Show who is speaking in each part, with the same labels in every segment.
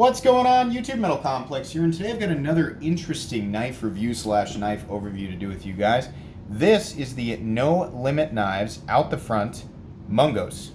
Speaker 1: What's going on, YouTube Metal Complex here, and today I've got another interesting knife review slash knife overview to do with you guys. This is the No Limit Knives out the front Mungos.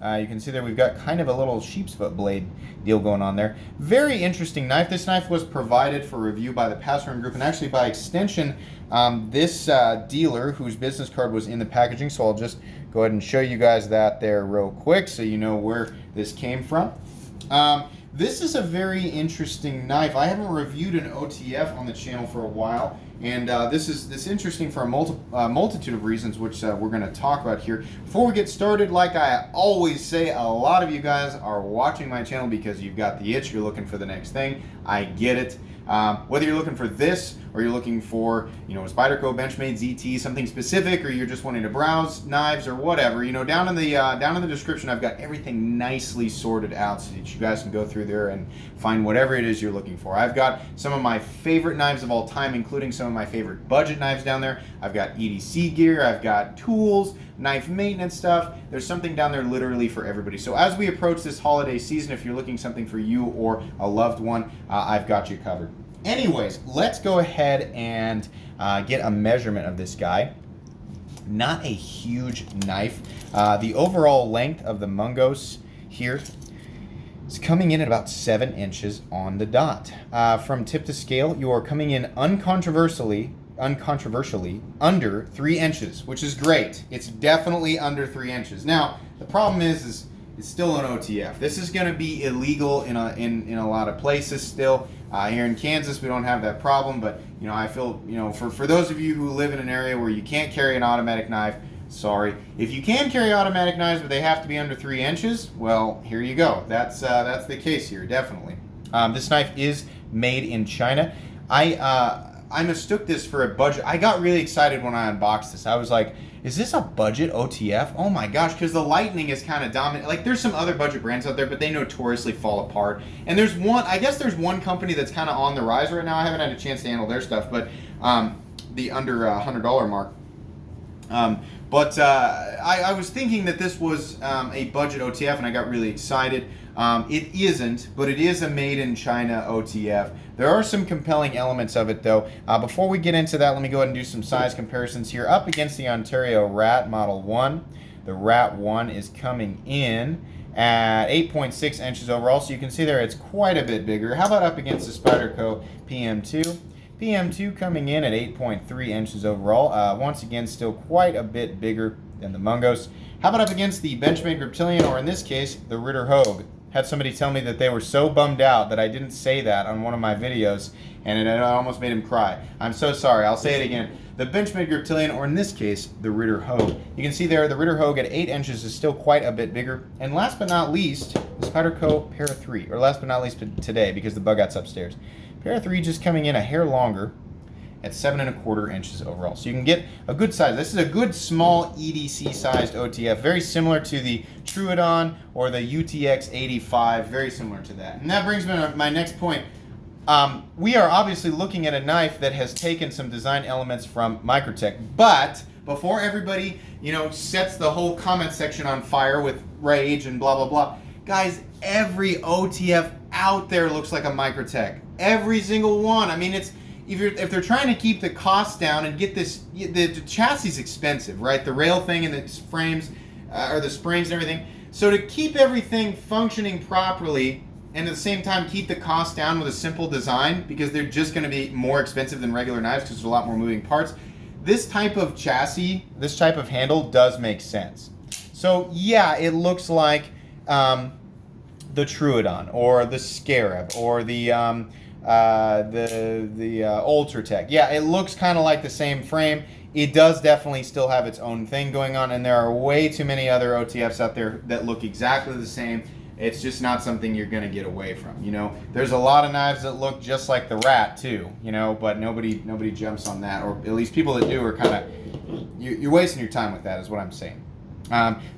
Speaker 1: You can see there we've got kind of a little sheep's foot blade deal going on there. Very interesting knife. This knife was provided for review by the Password Group, and actually by extension, this dealer whose business card was in the packaging. So I'll just go ahead and show you guys that there real quick so you know where this came from. This is a very interesting knife. I haven't reviewed an OTF on the channel for a while, and this is interesting for a multitude of reasons, which we're going to talk about here. Before we get started, like I always say, a lot of you guys are watching my channel because you've got the itch, you're looking for the next thing. I get it. Whether you're looking for this or you're looking for, a Spyderco Benchmade ZT, something specific, or you're just wanting to browse knives or whatever, down in the description I've got everything nicely sorted out so that you guys can go through there and find whatever it is you're looking for. I've got some of my favorite knives of all time, including some of my favorite budget knives down there. I've got EDC gear, I've got tools, knife maintenance stuff. There's something down there literally for everybody. So as we approach this holiday season, if you're looking something for you or a loved one, I've got you covered. Anyways, let's go ahead and get a measurement of this guy. Not a huge knife. The overall length of the Mungos here is coming in at about 7 inches on the dot. From tip to scale, you are coming in uncontroversially under 3 inches, which is great. It's definitely under 3 inches. Now, the problem is it's still an OTF. This is going to be illegal in a lot of places still. Here in Kansas, we don't have that problem, but I feel for those of you who live in an area where you can't carry an automatic knife, sorry. If you can carry automatic knives, but they have to be under 3 inches, well, here you go. That's the case here, definitely. This knife is made in China. I mistook this for a budget. I got really excited when I unboxed this. I was like, is this a budget OTF? Oh my gosh, because the Lightning is kind of dominant. Like, there's some other budget brands out there, but they notoriously fall apart. And there's one company that's kind of on the rise right now. I haven't had a chance to handle their stuff, but the under $100 mark. I was thinking that this was a budget OTF, and I got really excited. It isn't, but it is a made in China OTF. There are some compelling elements of it, though. Before we get into that, let me go ahead and do some size comparisons here. Up against the Ontario Rat Model 1, the Rat 1 is coming in at 8.6 inches overall, so you can see there it's quite a bit bigger. How about up against the Spyderco PM2? PM2 coming in at 8.3 inches overall. Once again, still quite a bit bigger than the Mungos. How about up against the Benchmade Reptilian, or in this case, the Ritter Hogue? Had somebody tell me that they were so bummed out that I didn't say that on one of my videos, and it almost made him cry. I'm so sorry. I'll say it again. The Benchmade Reptilian, or in this case, the Ritter Hogue. You can see there the Ritter Hogue at 8 inches is still quite a bit bigger. And last but not least, the Spyderco Para 3, or last but not least today, because the bug out's upstairs. Para 3 just coming in a hair longer at 7.25 inches overall. So you can get a good size. This is a good small EDC sized OTF, very similar to the Troodon or the UTX 85, very similar to that. And that brings me to my next point. We are obviously looking at a knife that has taken some design elements from Microtech, but before everybody, sets the whole comment section on fire with rage and blah, blah, blah, guys, every OTF out there looks like a Microtech. Every single one. I mean, if they're trying to keep the cost down and get this, the chassis is expensive, right? The rail thing and the frames, or the springs and everything. So to keep everything functioning properly and at the same time keep the cost down with a simple design, because they're just going to be more expensive than regular knives because there's a lot more moving parts, this type of chassis, this type of handle does make sense. So yeah, it looks like the Troodon or the Scarab or the Ultratech. Yeah, it looks kind of like the same frame. It does definitely still have its own thing going on, and there are way too many other OTFs out there that look exactly the same. It's just not something you're going to get away from. There's a lot of knives that look just like the Rat too, but nobody jumps on that, or at least people that do are kind of, you're wasting your time with that is what I'm saying.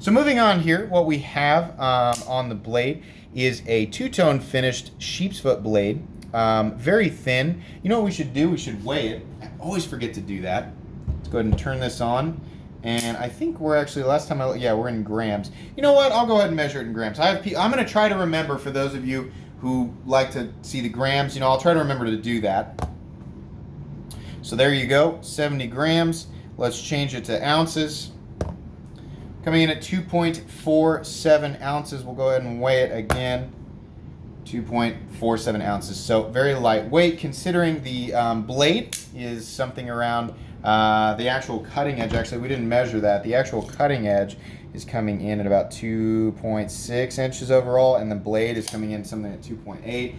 Speaker 1: So moving on here, what we have on the blade is a two-tone finished sheep's foot blade. Very thin. You know what we should do? We should weigh it. I always forget to do that. Let's go ahead and turn this on. And I think we're actually, last time we're in grams. You know what? I'll go ahead and measure it in grams. I'm going to try to remember, for those of you who like to see the grams, you know, I'll try to remember to do that. So there you go, 70 grams. Let's change it to ounces. Coming in at 2.47 ounces. We'll go ahead and weigh it again. 2.47 ounces. So very lightweight, considering the blade is something around the actual cutting edge. Actually, we didn't measure that. The actual cutting edge is coming in at about 2.6 inches overall, and the blade is coming in something at 2.8.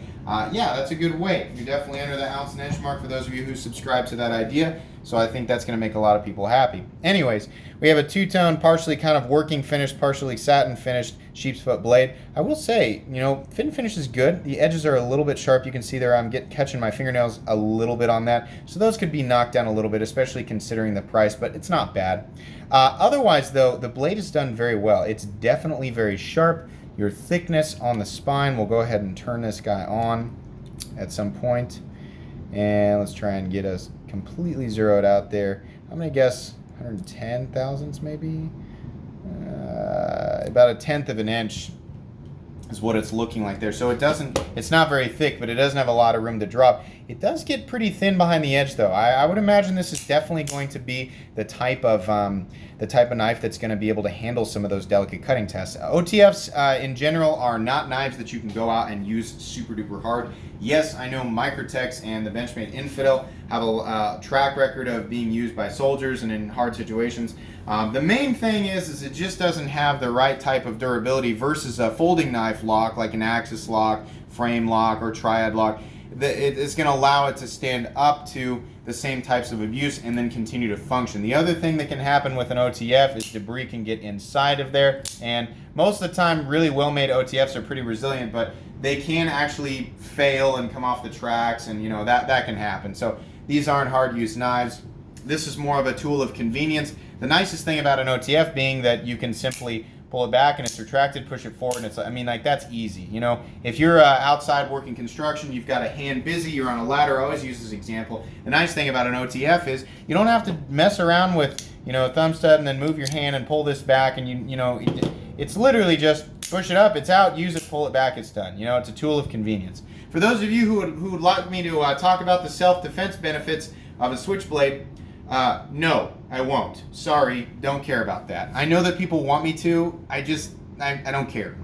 Speaker 1: Yeah, that's a good weight. You're definitely under the ounce and inch mark for those of you who subscribe to that idea. So I think that's going to make a lot of people happy. Anyways, we have a two-tone, partially kind of working finish, partially satin finished sheep's foot blade. I will say, you know, fit and finish is good. The edges are a little bit sharp. You can see there I'm catching my fingernails a little bit on that. So those could be knocked down a little bit, especially considering the price, but it's not bad. Otherwise, though, the blade is done very well. It's definitely very sharp. Your thickness on the spine, we'll go ahead and turn this guy on at some point. And let's try and get us completely zeroed out there. I'm going to guess 110 thousandths maybe. About a tenth of an inch is what it's looking like there. So it's not very thick, but it doesn't have a lot of room to drop. It does get pretty thin behind the edge, though. I would imagine this is definitely going to be the type of knife that's going to be able to handle some of those delicate cutting tests. OTFs in general are not knives that you can go out and use super duper hard. Yes, I know Microtex and the Benchmade Infidel have a track record of being used by soldiers and in hard situations. The main thing is it just doesn't have the right type of durability versus a folding knife lock like an Axis lock, frame lock, or triad lock. It's going to allow it to stand up to the same types of abuse and then continue to function. The other thing that can happen with an OTF is debris can get inside of there, and most of the time really well-made OTFs are pretty resilient, but they can actually fail and come off the tracks, and you know that can happen. So these aren't hard-use knives. This is more of a tool of convenience. The nicest thing about an OTF being that you can simply pull it back and it's retracted, push it forward, and it's, I mean, like, that's easy. You know, if you're outside working construction, you've got a hand busy, you're on a ladder. I always use this example. The nice thing about an OTF is you don't have to mess around with, you know, a thumb stud and then move your hand and pull this back, and you know, it's literally just push it up, it's out, use it, pull it back, it's done. You know, it's a tool of convenience. For those of you who would like me to talk about the self-defense benefits of a switchblade, no, I won't. Sorry, don't care about that. I know that people want me to. I don't care.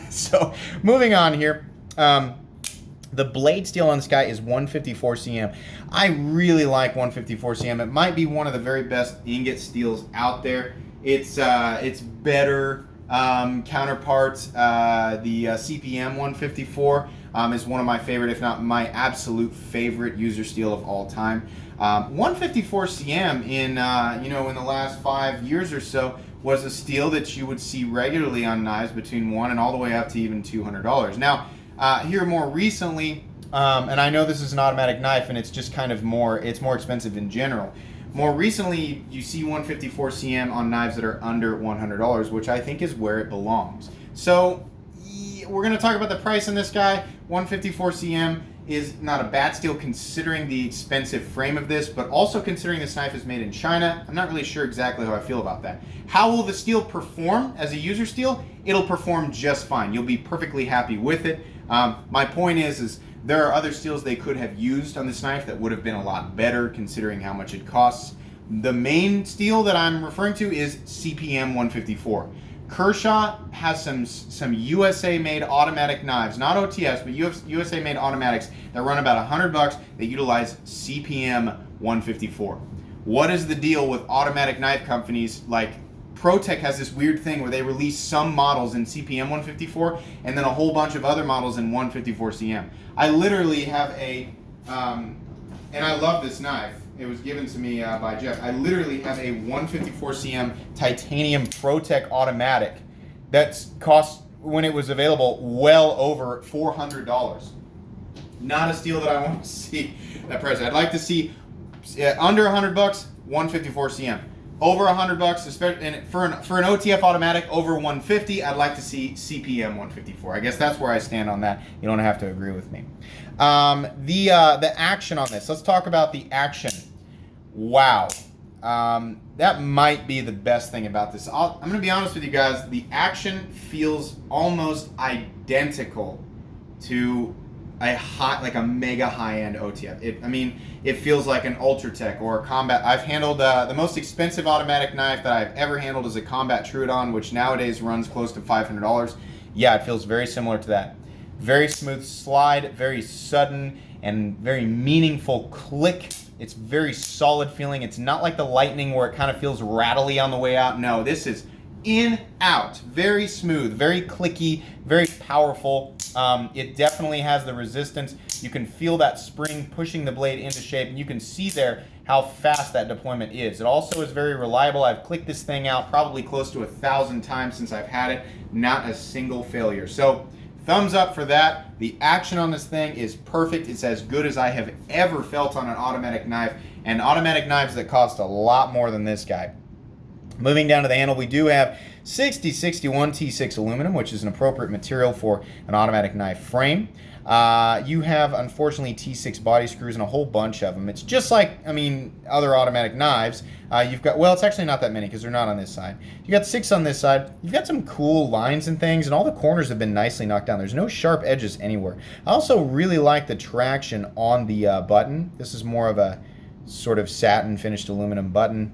Speaker 1: So, moving on here. The blade steel on this guy is 154 cm. I really like 154 cm. It might be one of the very best ingot steels out there. It's better counterparts. The CPM 154 is one of my favorite, if not my absolute favorite user steel of all time. 154 cm in in the last 5 years or so was a steel that you would see regularly on knives between $1 and all the way up to even $200. Now, here more recently, and I know this is an automatic knife and it's just kind of more expensive in general. More recently, you see 154 cm on knives that are under $100, which I think is where it belongs. So we're going to talk about the price on this guy. 154 cm is not a bad steel considering the expensive frame of this, but also considering this knife is made in China. I'm not really sure exactly how I feel about that. How will the steel perform as a user steel? It'll perform just fine. You'll be perfectly happy with it. My point is there are other steels they could have used on this knife that would have been a lot better considering how much it costs. The main steel that I'm referring to is CPM 154. Kershaw has some USA-made automatic knives, not OTFs, but USA-made automatics that run about $100 that utilize CPM 154. What is the deal with automatic knife companies like ProTech has this weird thing where they release some models in CPM 154 and then a whole bunch of other models in 154 cm. I literally have a, and I love this knife. It was given to me by Jeff. I literally have a 154 cm titanium ProTech automatic that cost, when it was available, well over $400. Not a steel that I want to see that price. I'd like to see under $100, 154 cm. Over $100, especially for an OTF automatic, over 150, I'd like to see CPM 154. I guess that's where I stand on that. You don't have to agree with me. The action on this. Let's talk about the action. Wow. That might be the best thing about this. I'm going to be honest with you guys. The action feels almost identical to like a mega high-end OTF. I mean, it feels like an Ultratech or a Combat. I've handled the most expensive automatic knife that I've ever handled is a Combat Trudon, which nowadays runs close to $500. Yeah, it feels very similar to that. Very smooth slide, very sudden and very meaningful click. It's very solid feeling. It's not like the Lightning where it kind of feels rattly on the way out. No, this is in, out, very smooth, very clicky, very powerful. It definitely has the resistance. You can feel that spring pushing the blade into shape, and you can see there how fast that deployment is. It also is very reliable. I've clicked this thing out probably close to 1,000 times since I've had it. Not a single failure. So thumbs up for that. The action on this thing is perfect. It's as good as I have ever felt on an automatic knife, and automatic knives that cost a lot more than this guy. Moving down to the handle, we do have 6061 T6 aluminum, which is an appropriate material for an automatic knife frame. You have, unfortunately, T6 body screws and a whole bunch of them. It's just like, I mean, other automatic knives. You've got, well, it's actually not that many because they're not on this side. You got 6 on this side. You've got some cool lines and things, and all the corners have been nicely knocked down. There's no sharp edges anywhere. I also really like the traction on the button. This is more of a sort of satin finished aluminum button.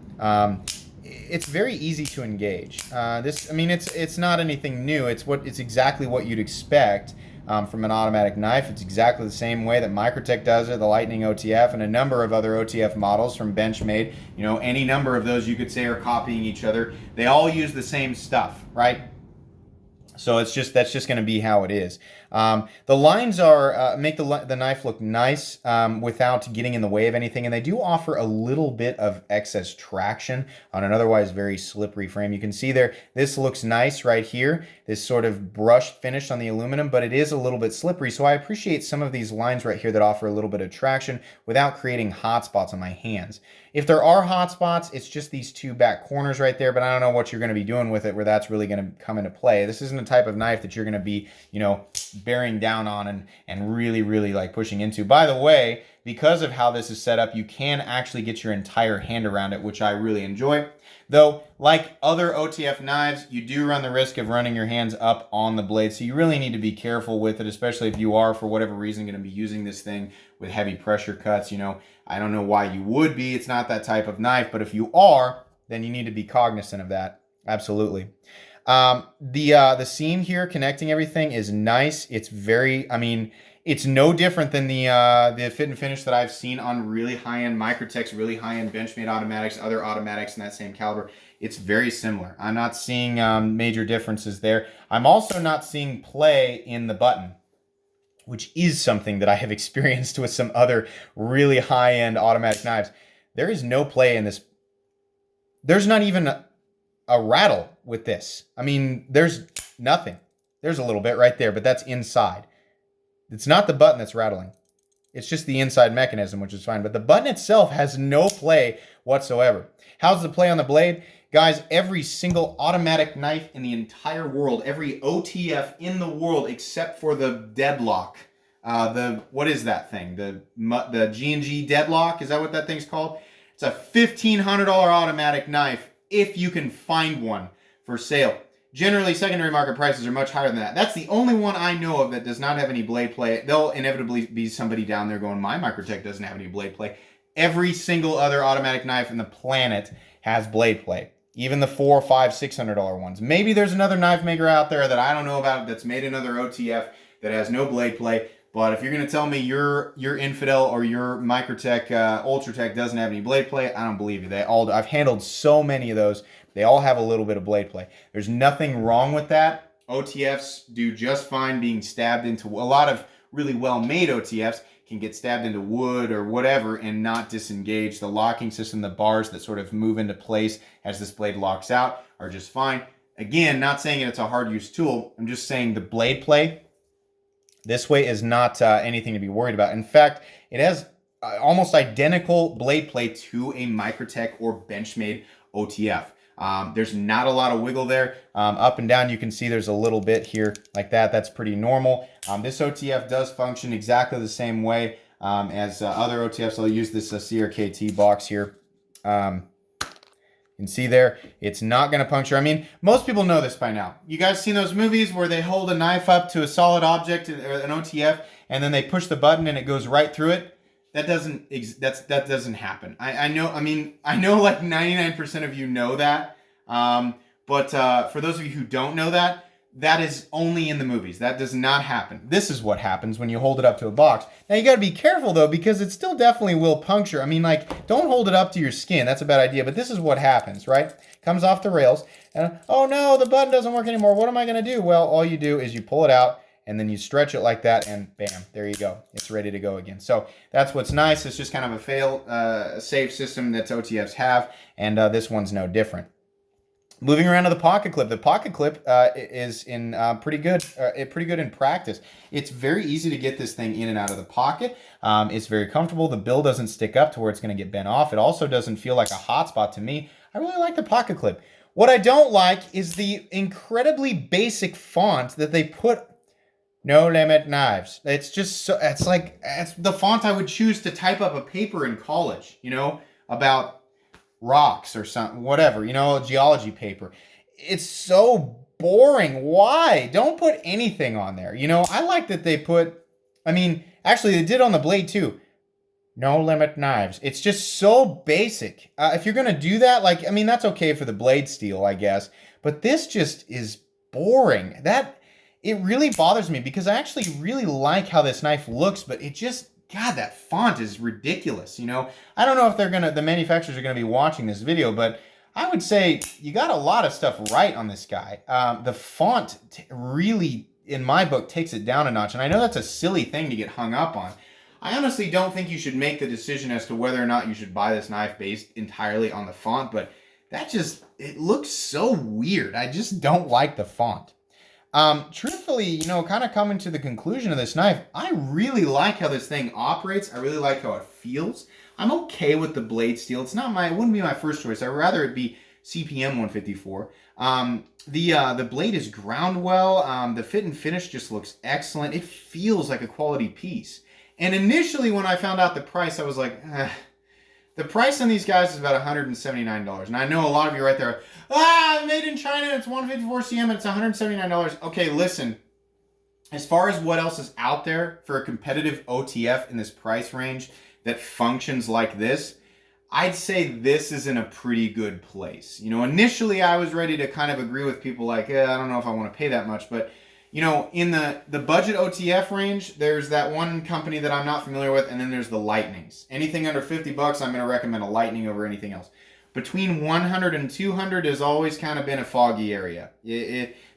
Speaker 1: It's very easy to engage. I mean, it's not anything new. It's exactly what you'd expect from an automatic knife. It's exactly the same way that Microtech does it, the Lightning OTF, and a number of other OTF models from Benchmade. You know, any number of those you could say are copying each other. They all use the same stuff, right? So that's just going to be how it is. The lines are make the knife look nice without getting in the way of anything, and they do offer a little bit of excess traction on an otherwise very slippery frame. You can see there, this looks nice right here, this sort of brushed finish on the aluminum, but it is a little bit slippery, so I appreciate some of these lines right here that offer a little bit of traction without creating hot spots on my hands. If there are hot spots, it's just these two back corners right there, but I don't know what you're going to be doing with it where that's really going to come into play. This isn't a type of knife that you're going to be, you know, bearing down on and really like pushing into. By the way, because of how this is set up, you can actually get your entire hand around it, which I really enjoy. Though, like other OTF knives, you do run the risk of running your hands up on the blade, so you really need to be careful with it, especially if you are, for whatever reason, going to be using this thing with heavy pressure cuts. You know, I don't know why you would be. It's not that type of knife, but if you are, then you need to be cognizant of that. Absolutely. The seam here connecting everything is nice. It's very, I mean, it's no different than the fit and finish that I've seen on really high-end Microtechs, really high-end Benchmade automatics, other automatics in that same caliber. It's very similar. I'm not seeing major differences there. I'm also not seeing play in the button, which is something that I have experienced with some other really high-end automatic knives. There is no play in this. There's not even a rattle with this. I mean, there's nothing. There's a little bit right there, but that's inside. It's not the button that's rattling. It's just the inside mechanism, which is fine. But the button itself has no play whatsoever. How's the play on the blade? Guys, every single automatic knife in the entire world, every OTF in the world except for the Deadlock. What is that thing? The G&G Deadlock? Is that what that thing's called? It's a $1,500 automatic knife if you can find one for sale. Generally, secondary market prices are much higher than that. That's the only one I know of that does not have any blade play. There'll inevitably be somebody down there going, my Microtech doesn't have any blade play. Every single other automatic knife in the planet has blade play. Even the $400, $500, $600 ones. Maybe there's another knife maker out there that I don't know about that's made another OTF that has no blade play. But if you're going to tell me your Infidel or your Microtech Ultratech doesn't have any blade play, I don't believe you. I've handled so many of those. They all have a little bit of blade play. There's nothing wrong with that. OTFs do just fine being stabbed into, a lot of really well-made OTFs can get stabbed into wood or whatever and not disengage. The locking system, the bars that sort of move into place as this blade locks out are just fine. Again, not saying it's a hard use tool. I'm just saying the blade play this way is not anything to be worried about. In fact, it has almost identical blade play to a Microtech or Benchmade OTF. There's not a lot of wiggle there. Up and down, you can see there's a little bit here like that. That's pretty normal. This OTF does function exactly the same way as other OTFs. I'll use this CRKT box here. You can see there, it's not going to puncture. I mean, most people know this by now. You guys seen those movies where they hold a knife up to a solid object, an OTF, and then they push the button and it goes right through it? That doesn't happen. I know. I mean, I know like 99% of you know that. But for those of you who don't know that, that is only in the movies. That does not happen. This is what happens when you hold it up to a box. Now you got to be careful though, because it still definitely will puncture. I mean, like, don't hold it up to your skin. That's a bad idea. But this is what happens, right? Comes off the rails, and oh no, the button doesn't work anymore. What am I going to do? Well, all you do is you pull it out, and then you stretch it like that, and bam, there you go. It's ready to go again. So that's what's nice. It's just kind of a safe system that OTFs have, and this one's no different. Moving around to the pocket clip. The pocket clip is in pretty good in practice. It's very easy to get this thing in and out of the pocket. It's very comfortable. The bill doesn't stick up to where it's going to get bent off. It also doesn't feel like a hot spot to me. I really like the pocket clip. What I don't like is the incredibly basic font that they put. No limit knives. It's just so, it's the font I would choose to type up a paper in college, you know, about rocks or something, whatever, you know, a geology paper. It's so boring. Why? Don't put anything on there. You know, I like that they put, I mean, actually they did on the blade too. No limit knives. It's just so basic. If you're going to do that, like, I mean, that's okay for the blade steel, I guess, but this just is boring. It really bothers me because I actually really like how this knife looks, but it just, God, that font is ridiculous, you know? I don't know if the manufacturers are gonna be watching this video, but I would say you got a lot of stuff right on this guy. The font really, in my book, takes it down a notch, and I know that's a silly thing to get hung up on. I honestly don't think you should make the decision as to whether or not you should buy this knife based entirely on the font, but it looks so weird. I just don't like the font. Truthfully, you know, kind of coming to the conclusion of this knife, I really like how this thing operates. I really like how it feels. I'm okay with the blade steel. It wouldn't be my first choice. I'd rather it be CPM 154. The blade is ground well. The fit and finish just looks excellent. It feels like a quality piece. And initially when I found out the price, I was like, the price on these guys is about $179. And I know a lot of you right there, made in China, it's 154 cm, and it's $179. Okay, listen. As far as what else is out there for a competitive OTF in this price range that functions like this, I'd say this is in a pretty good place. You know, initially I was ready to kind of agree with people like, I don't know if I want to pay that much, but you know, in the budget OTF range, there's that one company that I'm not familiar with, and then there's the Lightnings. Anything under 50 bucks, I'm going to recommend a Lightning over anything else. Between 100 and 200 has always kind of been a foggy area.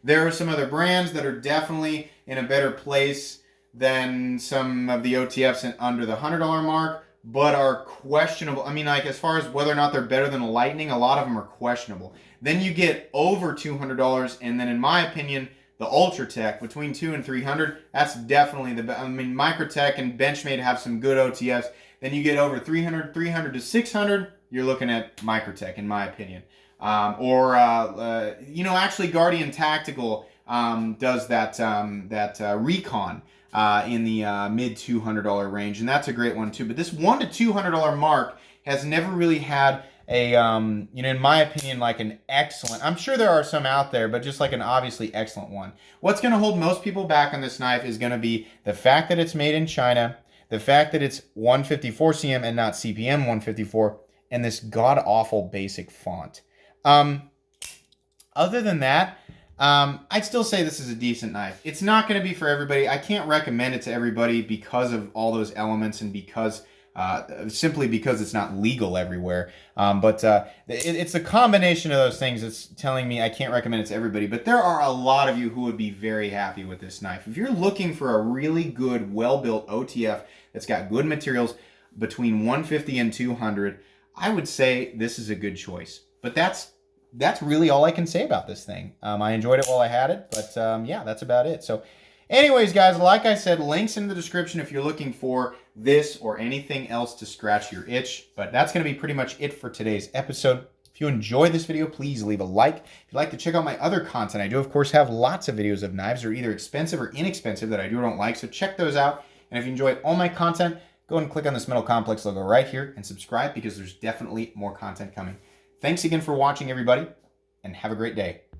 Speaker 1: There are some other brands that are definitely in a better place than some of the OTFs under the $100 mark, but are questionable. I mean, like, as far as whether or not they're better than a Lightning, a lot of them are questionable. Then you get over $200, and then in my opinion, the Ultratech between 200 and 300, that's definitely the best. I mean, Microtech and Benchmade have some good OTFs. Then you get over 300 to 600, you're looking at Microtech, in my opinion. You know, actually Guardian Tactical does that Recon in the mid $200 range, and that's a great one too. But this $100 to $200 mark has never really had a, you know, in my opinion, like an excellent, I'm sure there are some out there, but just like an obviously excellent one. What's going to hold most people back on this knife is going to be the fact that it's made in China, the fact that it's 154 cm and not CPM 154, and this god-awful basic font. Other than that, I'd still say this is a decent knife. It's not going to be for everybody. I can't recommend it to everybody because of all those elements and because simply because it's not legal everywhere. It's a combination of those things that's telling me I can't recommend it to everybody. But there are a lot of you who would be very happy with this knife. If you're looking for a really good, well-built OTF that's got good materials between 150 and 200, I would say this is a good choice. But that's really all I can say about this thing. I enjoyed it while I had it, but yeah, that's about it. So anyways, guys, like I said, links in the description if you're looking for this or anything else to scratch your itch. But that's going to be pretty much it for today's episode. If you enjoyed this video, please leave a like. If you'd like to check out my other content, I do, of course, have lots of videos of knives that are either expensive or inexpensive that I do or don't like. So check those out. And if you enjoy all my content, go ahead and click on this Metal Complex logo right here and subscribe because there's definitely more content coming. Thanks again for watching, everybody, and have a great day.